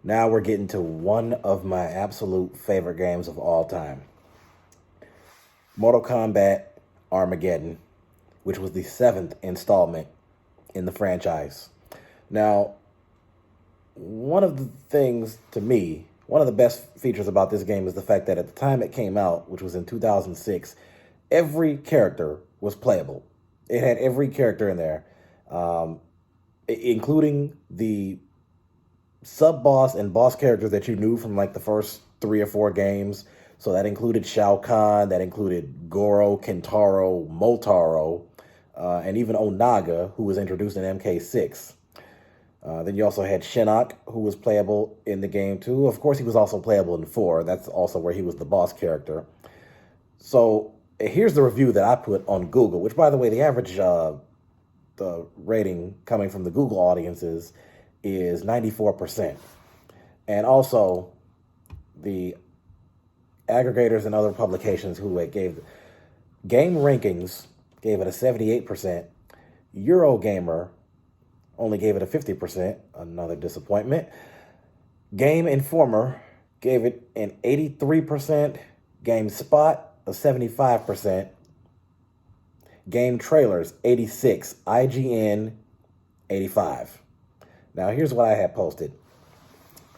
Now we're getting to one of my absolute favorite games of all time, Mortal Kombat Armageddon, which was the seventh installment in the franchise. Now, one of the things to me, one of the best features about this game is the fact that at the time it came out, which was in 2006, every character was playable. It had every character in there, um, including the sub boss and boss characters that you knew from like the first three or four games. So that included Shao Kahn, that included Goro, Kintaro, Motaro, and even Onaga, who was introduced in MK6. Then you also had Shinnok, who was playable in the game too. Of course, he was also playable in 4. That's also where he was the boss character. So here's the review that I put on Google, which, by the way, the average the rating coming from the Google audiences is 94%. And also, the aggregators and other publications who it gave Game Rankings gave it a 78%. Eurogamer only gave it a 50%, another disappointment. Game Informer gave it an 83%. GameSpot a 75%. Game Trailers 86. IGN 85. Now here's what I had posted.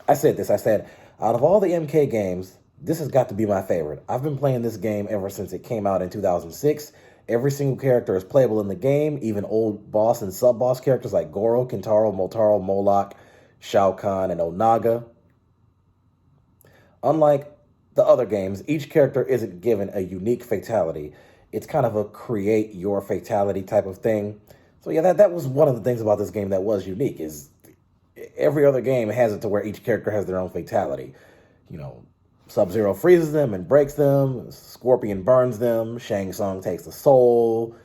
I said, out of all the MK games, this has got to be my favorite. I've been playing this game ever since it came out in 2006. Every single character is playable in the game, even old boss and sub-boss characters like Goro, Kintaro, Motaro, Moloch, Shao Kahn, and Onaga. Unlike the other games, each character isn't given a unique fatality. It's kind of a create your fatality type of thing. So yeah, that was one of the things about this game that was unique, is every other game has it to where each character has their own fatality. You know, Sub-Zero freezes them and breaks them. Scorpion burns them. Shang Tsung takes the soul.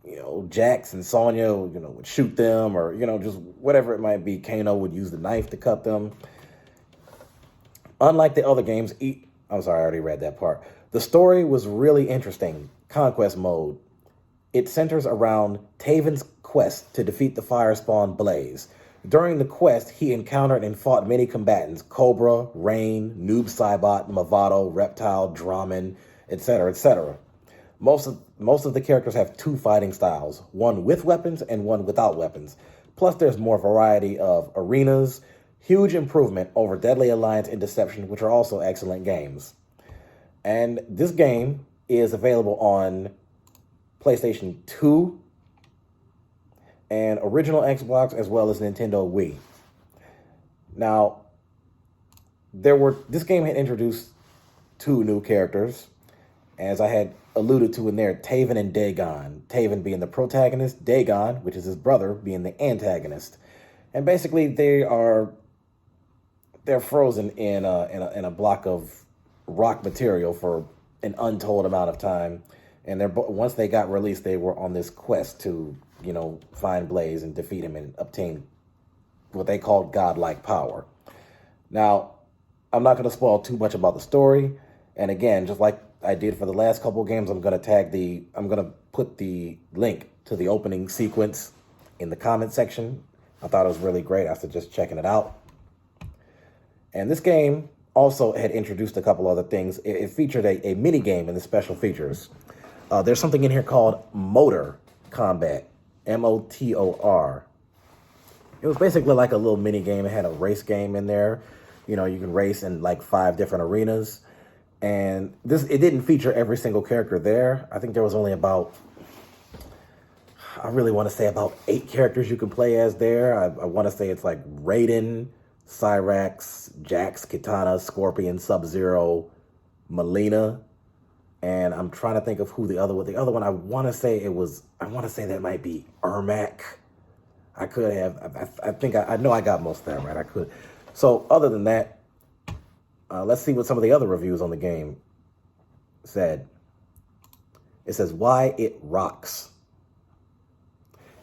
You know, Jax and Sonya, would shoot them, or, just whatever it might be. Kano would use the knife to cut them. Unlike the other games, I'm sorry, I already read that part. The story was really interesting. Conquest mode. It centers around Taven's quest to defeat the fire spawn Blaze. During the quest, he encountered and fought many combatants: Cobra, Rain, Noob Saibot, Mavado, Reptile, Draman, etc., etc. Most of the characters have two fighting styles, one with weapons and one without weapons. Plus, there's more variety of arenas, huge improvement over Deadly Alliance and Deception, which are also excellent games. And this game is available on PlayStation 2, and original Xbox, as well as Nintendo Wii. Now, this game had introduced two new characters, as I had alluded to in there, Taven and Dagon. Taven being the protagonist, Dagon, which is his brother, being the antagonist. And basically, they're frozen in a block of rock material for an untold amount of time. And once they got released, they were on this quest to find Blaze and defeat him and obtain what they called godlike power. Now, I'm not going to spoil too much about the story. And again, just like I did for the last couple of games, I'm going to put the link to the opening sequence in the comment section. I thought it was really great. I suggest checking it out. And this game also had introduced a couple other things. It featured a mini game in the special features. There's something in here called Motor Combat. MOTOR. It was basically like a little mini game. It had a race game in there. You can race in like 5 different arenas. And it didn't feature every single character there. I think there was only I really want to say about 8 characters you can play as there. I want to say it's like Raiden, Cyrax, Jax, Kitana, Scorpion, Sub-Zero, Melina. And I'm trying to think of who the other one, I want to say that might be Ermac. I could have, I know I got most of that right. I could. So other than that, let's see what some of the other reviews on the game said. It says, why it rocks.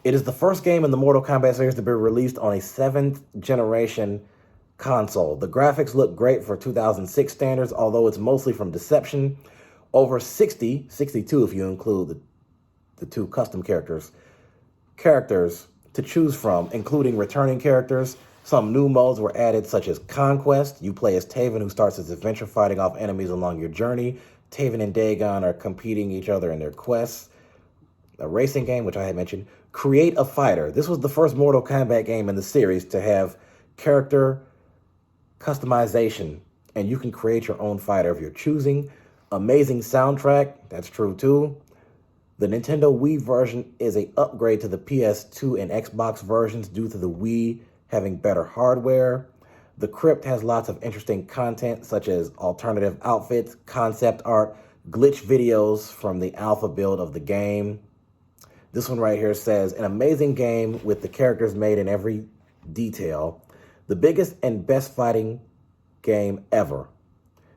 It is the first game in the Mortal Kombat series to be released on a 7th generation console. The graphics look great for 2006 standards, although it's mostly from Deception. Over 62 if you include the 2 custom characters to choose from, including returning characters. Some new modes were added, such as Conquest. You play as Taven, who starts his adventure fighting off enemies along your journey. Taven and Dagon are competing each other in their quests. A racing game, which I had mentioned. Create a Fighter. This was the first Mortal Kombat game in the series to have character customization, and you can create your own fighter of your choosing. Amazing soundtrack. That's true too. The Nintendo Wii version is an upgrade to the PS2 and Xbox versions due to the Wii having better hardware. The Crypt has lots of interesting content, such as alternative outfits, concept art, glitch videos from the alpha build of the game. This one right here says, an amazing game with the characters made in every detail. The biggest and best fighting game ever.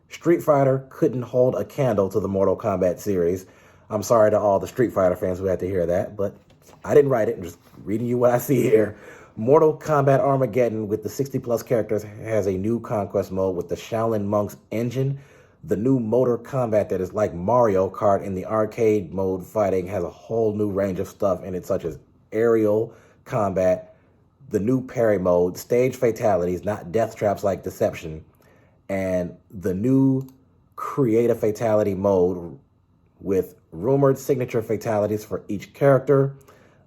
Street Fighter couldn't hold a candle to the Mortal Kombat series. I'm sorry to all the Street Fighter fans who had to hear that, but I didn't write it. I'm just reading you what I see here. Mortal Kombat Armageddon with the 60-plus characters has a new conquest mode with the Shaolin Monks engine. The new motor combat that is like Mario Kart in the arcade mode fighting has a whole new range of stuff in it, such as aerial combat, the new parry mode, stage fatalities, not death traps like Deception, and the new create a fatality mode with rumored signature fatalities for each character.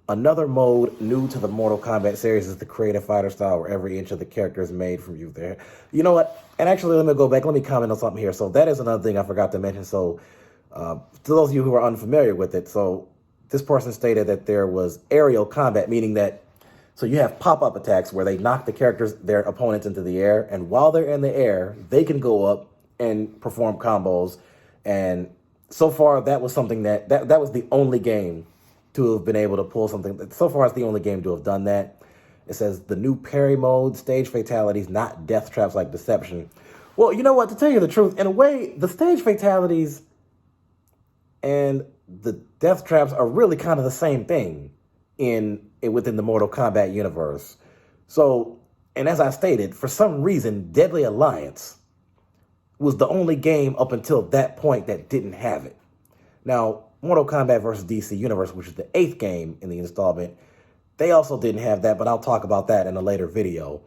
Another mode new to the Mortal Kombat series is the creative fighter style, where every inch of the character is made from you there. You know what? And actually, let me go back. Let me comment on something here. So that is another thing I forgot to mention. So to those of you who are unfamiliar with it, so this person stated that there was aerial combat, meaning that, so you have pop-up attacks where they knock the characters, their opponents into the air, and while they're in the air, they can go up and perform combos. And so far, that was something that was the only game to have been able to pull something. So far, it's the only game to have done that. It says the new parry mode, stage fatalities, not death traps like Deception. Well, you know what? To tell you the truth, in a way, the stage fatalities and the death traps are really kind of the same thing within the Mortal Kombat universe. So, and as I stated, for some reason, Deadly Alliance was the only game up until that point that didn't have it. Now, Mortal Kombat vs. DC Universe, which is the 8th game in the installment, they also didn't have that, but I'll talk about that in a later video.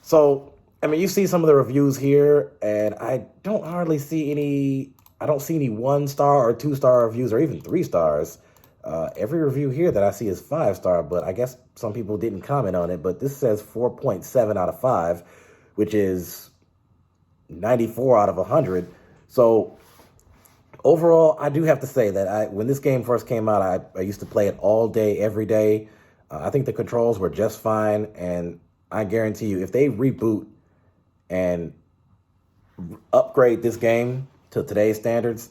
So, I mean, you see some of the reviews here, and I don't see any 1-star or 2-star reviews, or even 3 stars. Every review here that I see is 5-star, but I guess some people didn't comment on it, but this says 4.7 out of 5, which is 94 out of 100. So, overall, I do have to say that when this game first came out, I used to play it all day, every day. I think the controls were just fine, and I guarantee you, if they reboot and upgrade this game to today's standards,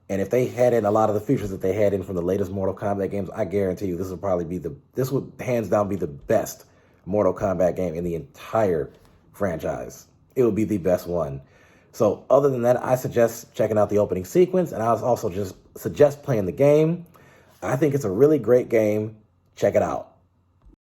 and if they had in a lot of the features that they had in from the latest Mortal Kombat games, I guarantee you this would hands down be the best Mortal Kombat game in the entire franchise. It would be the best one. So other than that, I suggest checking out the opening sequence, and I also just suggest playing the game. I think it's a really great game. Check it out.